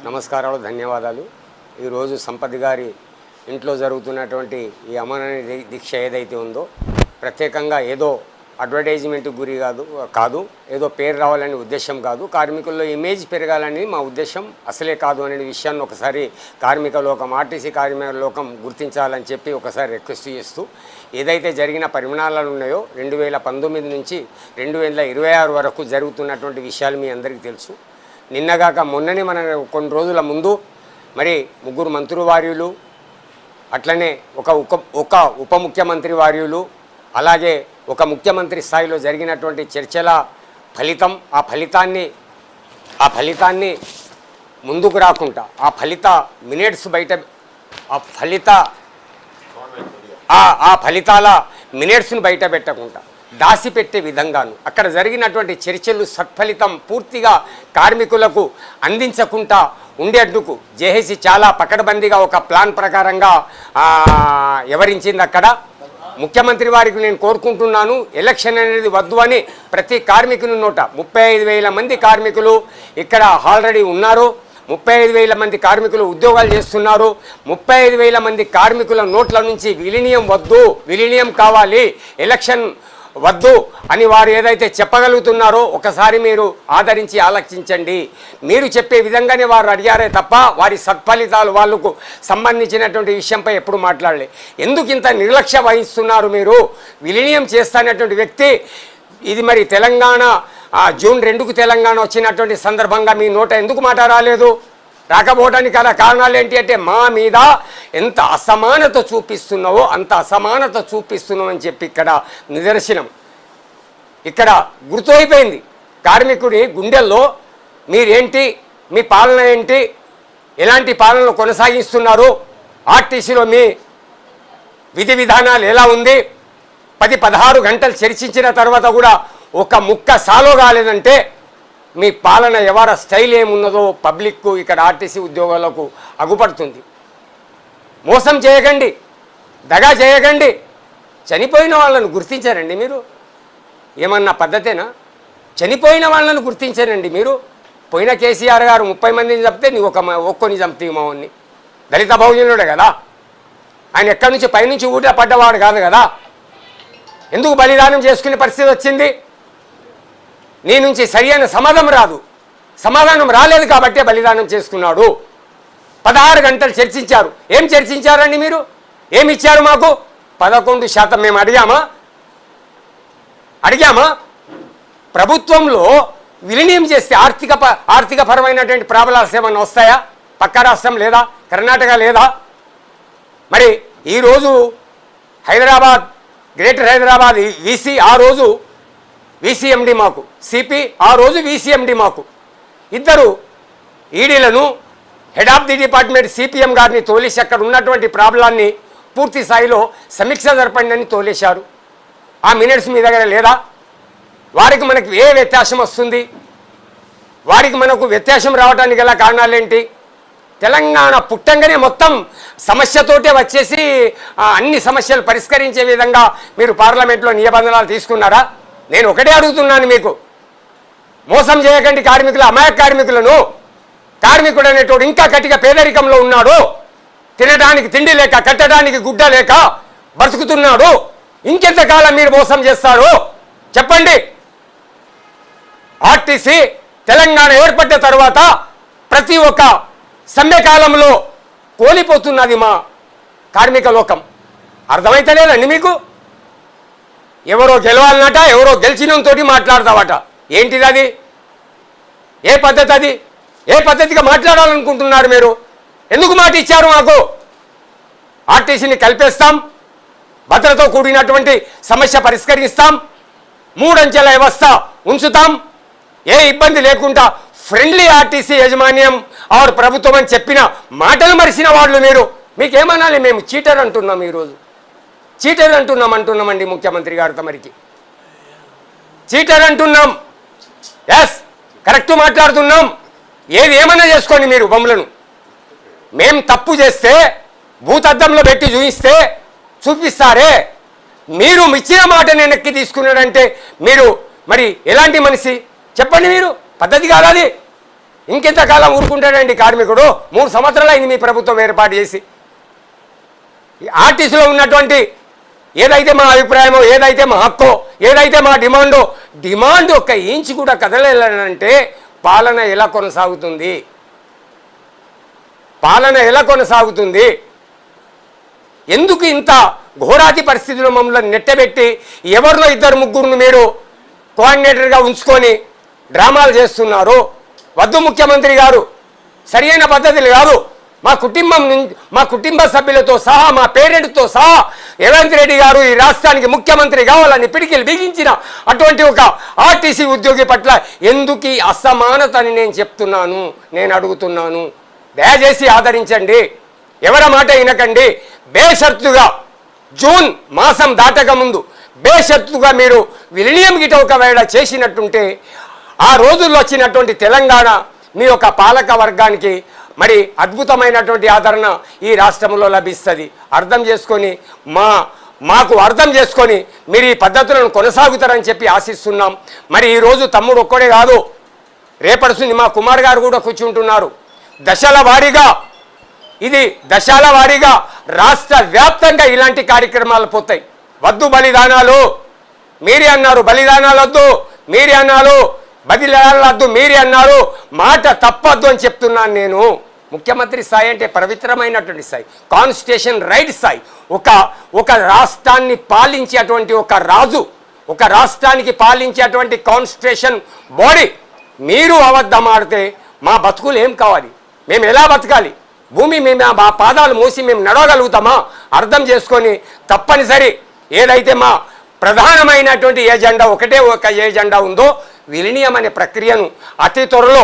నమస్కారాలు, ధన్యవాదాలు. ఈరోజు సంపత్ గారి ఇంట్లో జరుగుతున్నటువంటి ఈ అమరణ దీక్ష ఏదైతే ఉందో ప్రత్యేకంగా ఏదో అడ్వర్టైజ్మెంట్ గురి కాదు, ఏదో పేరు రావాలనే ఉద్దేశం కాదు, కార్మికుల్లో ఇమేజ్ పెరగాలని మా ఉద్దేశం అసలే కాదు అనే విషయాన్ని ఒకసారి కార్మిక లోకం, ఆర్టీసీ కార్మిక లోకం గుర్తించాలని చెప్పి ఒకసారి రిక్వెస్ట్ చేస్తూ, ఏదైతే జరిగిన పరిమాణాలు ఉన్నాయో 2019 నుంచి 2026 వరకు జరుగుతున్నటువంటి విషయాలు మీ అందరికీ తెలుసు. నిన్నగాక మొన్ననే మన కొన్ని రోజుల ముందు మరి 3 మంత్రివర్యులు, అట్లనే ఒక ఉప ముఖ్యమంత్రి వర్యులు, అలాగే ఒక ముఖ్యమంత్రి స్థాయిలో జరిగినటువంటి చర్చల ఫలితం, ఆ ఫలితాన్ని ముందుకు రాకుండా, ఆ ఫలిత మినిట్స్ బయట, ఆ ఫలితాల మినిట్స్ను బయట పెట్టకుండా దాసిపెట్టే విధంగాను అక్కడ జరిగినటువంటి చర్చలు సత్ఫలితం పూర్తిగా కార్మికులకు అందించకుండా ఉండేందుకు జేఏసీ చాలా పకడ్బందీగా ఒక ప్లాన్ ప్రకారంగా వివరించింది. అక్కడ ముఖ్యమంత్రి వారికి నేను కోరుకుంటున్నాను, ఎలక్షన్ అనేది వద్దు అని ప్రతి కార్మికుని నోట 35,000 మంది కార్మికులు ఇక్కడ ఆల్రెడీ ఉన్నారు. 35,000 మంది కార్మికులు ఉద్యోగాలు చేస్తున్నారు. 35,000 మంది కార్మికుల నోట్ల నుంచి విలీనం వద్దు, విలీనం కావాలి, ఎలక్షన్ వద్దు అని వారు ఏదైతే చెప్పగలుగుతున్నారో ఒకసారి మీరు ఆదరించి ఆలోచించండి. మీరు చెప్పే విధంగానే వారు అడిగారే తప్ప వారి సత్ఫలితాలు వాళ్ళకు సంబంధించినటువంటి విషయంపై ఎప్పుడు మాట్లాడలే. ఎందుకు ఇంత నిర్లక్ష్య వహిస్తున్నారు మీరు? విలీనం చేస్తున్నటువంటి వ్యక్తి ఇది మరి తెలంగాణ జూన్ 2కు తెలంగాణ వచ్చినటువంటి సందర్భంగా మీ నోట ఎందుకు మాట రాలేదు? రాకపోవడానికి అలా కారణాలు ఏంటి అంటే, మా మీద ఎంత అసమానత చూపిస్తున్నావో అంత అసమానత చూపిస్తున్నావు అని చెప్పి ఇక్కడ నిదర్శనం. ఇక్కడ గుర్తయిపోయింది కార్మికుడి గుండెల్లో. మీరేంటి, మీ పాలన ఏంటి, ఎలాంటి పాలనలు కొనసాగిస్తున్నారు, ఆర్టీసీలో మీ విధి విధానాలు ఎలా ఉంది, 10-16 గంటలు చర్చించిన తర్వాత కూడా ఒక ముక్క సాలో కాలేదంటే మీ పాలన ఎవర స్టైల్ ఏమున్నదో పబ్లిక్కు, ఇక్కడ ఆర్టీసీ ఉద్యోగాలకు అగుపడుతుంది. మోసం చేయకండి, దగా చేయకండి. చనిపోయిన వాళ్ళను గుర్తించారండి మీరు? ఏమన్నా పద్ధతేనా? చనిపోయిన వాళ్ళను గుర్తించారండి మీరు? పోయిన కేసీఆర్ గారు 30 మందిని చంపితే నీవు ఒక్కొని చంపుతీ మావన్ని. దళిత బహుజనుడే కదా ఆయన, ఎక్కడి నుంచి పైనుంచి ఊట పడ్డవాడు కాదు కదా. ఎందుకు బలిదానం చేసుకునే పరిస్థితి వచ్చింది? నీ నుంచి సరియైన సమాధానం రాలేదు కాబట్టే బలిదానం చేసుకున్నాడు. 16 గంటలు చర్చించారు. ఏం చర్చించారండి మీరు? ఏమి ఇచ్చారు మాకు? 11% మేము అడిగామా? ప్రభుత్వంలో విలీనం చేస్తే ఆర్థికపరమైనటువంటి ప్రాబ్లమ్స్ ఏమైనా వస్తాయా? పక్క రాష్ట్రం లేదా? కర్ణాటక లేదా? మరి ఈరోజు హైదరాబాద్, గ్రేటర్ హైదరాబాద్ వీసీ ఆ రోజు వీసీఎండి మాకు, సిపి ఆ రోజు వీసీఎండి మాకు, ఇద్దరు ఈడీలను head of the department CPM గారిని తోలేసి అక్కడ ఉన్నటువంటి ప్రాబ్లాన్ని పూర్తి స్థాయిలో సమీక్ష జరపండి అని తోలేశారు. ఆ మినిట్స్ మీ దగ్గర లేదా? వారికి మనకు ఏ వ్యత్యాసం వస్తుంది? వారికి మనకు వ్యత్యాసం రావడానికి గల కారణాలేంటి? తెలంగాణ పుట్టంగానే మొత్తం సమస్యతోటే వచ్చేసి అన్ని సమస్యలు పరిష్కరించే విధంగా మీరు పార్లమెంట్లో నిబంధనలు తీసుకున్నారా? నేను ఒకటే అడుగుతున్నాను, మీకు మోసం చేయకండి కార్మికులు, అమాయక కార్మికులను. కార్మికుడు అనేటోడు ఇంకా గట్టిగా పేదరికంలో ఉన్నాడు, తినడానికి తిండి లేక, కట్టడానికి గుడ్డ లేక బతుకుతున్నాడు. ఇంకెంతకాలం మీరు మోసం చేస్తారు చెప్పండి? ఆర్టీసీ తెలంగాణ ఏర్పడ్డ తర్వాత ప్రతి ఒక్క సమ్మెకాలంలో కోల్పోతున్నది మా కార్మిక లోకం. అర్థమైతలేదండి మీకు? ఎవరో గెలవాలన్నట, ఎవరో గెలిచినంతో మాట్లాడతావట. ఏంటిది అది? ఏ పద్ధతి అది? ఏ పద్ధతిగా మాట్లాడాలనుకుంటున్నారు మీరు? ఎందుకు మాట ఇచ్చారు మాకు? ఆర్టీసీని కలిపేస్తాం, భద్రతో కూడినటువంటి సమస్య పరిష్కరిస్తాం, 3 అంచెల వ్యవస్థ ఉంచుతాం, ఏ ఇబ్బంది లేకుండా ఫ్రెండ్లీ ఆర్టీసీ యాజమాన్యం ఆర్ ప్రభుత్వం అని చెప్పిన మాటలు మరిసిన వాళ్ళు మీరు. మీకేమనాలి? మేము చీటర్ అంటున్నాం, ఈరోజు చీటర్ అంటున్నామండి ముఖ్యమంత్రి గారు తమరికి. చీటర్ అంటున్నాం. ఎస్, కరెక్ట్ మాట్లాడుతున్నాం. ఏది ఏమన్నా చేసుకోండి మీరు బొమ్మలను. మేం తప్పు చేస్తే భూతద్దంలో పెట్టి చూపిస్తారే, మీరు ఇచ్చిన మాట వెనక్కి తీసుకున్నాడంటే మీరు మరి ఎలాంటి మనిషి చెప్పండి? మీరు పద్ధతి కాదు అది. ఇంకెంతకాలం ఊరుకుంటాడండి కార్మికుడు? 3 సంవత్సరాలు అయింది మీ ప్రభుత్వం ఏర్పాటు చేసి. ఆర్టీసీలో ఉన్నటువంటి ఏదైతే మా అభిప్రాయమో, ఏదైతే మా హక్కో, ఏదైతే మా డిమాండ్ ఒక్క ఇంచు కూడా కదలేనంటే పాలన ఎలా కొనసాగుతుంది? పాలన ఎలా కొనసాగుతుంది? ఎందుకు ఇంత ఘోరాతి పరిస్థితుల్లో మమ్మల్ని నెట్టబెట్టి ఎవరినో 2-3 మీరు కోఆర్డినేటర్గా ఉంచుకొని డ్రామాలు చేస్తున్నారు? వద్దు ముఖ్యమంత్రి గారు, సరియైన పద్ధతులు కాదు. మా కుటుంబ సభ్యులతో సహా, మా పేరెంట్తో సహా రేవంత్ రెడ్డి గారు ఈ రాష్ట్రానికి ముఖ్యమంత్రి కావాలని పిడికిలు బిగించిన అటువంటి ఒక ఆర్టీసీ ఉద్యోగి పట్ల ఎందుకు ఈ అసమానత అని నేను చెప్తున్నాను, నేను అడుగుతున్నాను. దయచేసి ఆదరించండి, ఎవరి మాట వినకండి. బేషరతుగా జూన్ మాసం దాటక ముందు బేషరతుగా మీరు విలీనం గిట ఒకవేళ చేసినట్టుంటే ఆ రోజుల్లో వచ్చినటువంటి తెలంగాణ మీ యొక్క పాలక వర్గానికి మరి అద్భుతమైనటువంటి ఆదరణ ఈ రాష్ట్రంలో లభిస్తుంది. అర్థం చేసుకొని మాకు అర్థం చేసుకొని మీరు ఈ పద్ధతులను కొనసాగుతారని చెప్పి ఆశిస్తున్నాం. మరి ఈరోజు తమ్ముడు ఒక్కడే కాదు, రేపడుతుంది మా కుమార్ గారు కూడా కూర్చుంటున్నారు. దశల వారీగా రాష్ట్ర వ్యాప్తంగా ఇలాంటి కార్యక్రమాలు పోతాయి. వద్దు బలిదానాలు, మీరే అన్నారు. బలిదానాలు వద్దు, మీరే అన్నారు. బదిలాడద్దు, మీరే అన్నారు. మాట తప్పద్దు అని చెప్తున్నాను నేను. ముఖ్యమంత్రి స్థాయి అంటే పవిత్రమైనటువంటి స్థాయి, కాన్స్టిట్యూషన్ రైట్ స్థాయి. ఒక రాష్ట్రాన్ని పాలించేటువంటి ఒక రాజు, ఒక రాష్ట్రానికి పాలించేటువంటి కాన్స్టిట్యూషన్ బాడీ మీరు అబద్ధం ఆడితే మా బతుకులు ఏం కావాలి? మేము ఎలా బతకాలి? భూమి మేము మా పాదాలు మోసి మేము నడవగలుగుతామా? అర్థం చేసుకొని తప్పనిసరి ఏదైతే మా ప్రధానమైనటువంటి ఏజెండా ఒకటే ఒక ఏజెండా ఉందో విలీనం అనే ప్రక్రియను అతి త్వరలో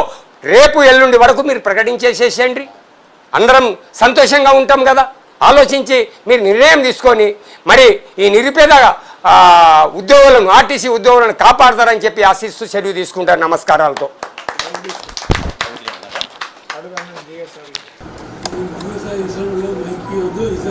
రేపు ఎల్లుండి వరకు మీరు ప్రకటించేసేసేయండి. అందరం సంతోషంగా ఉంటాం కదా. ఆలోచించి మీరు నిర్ణయం తీసుకొని మరి ఈ నిరుపేద ఉద్యోగులను, ఆర్టీసీ ఉద్యోగులను కాపాడతారని చెప్పి ఆశిస్తూ సెలవు తీసుకుంటారు. నమస్కారాలతో.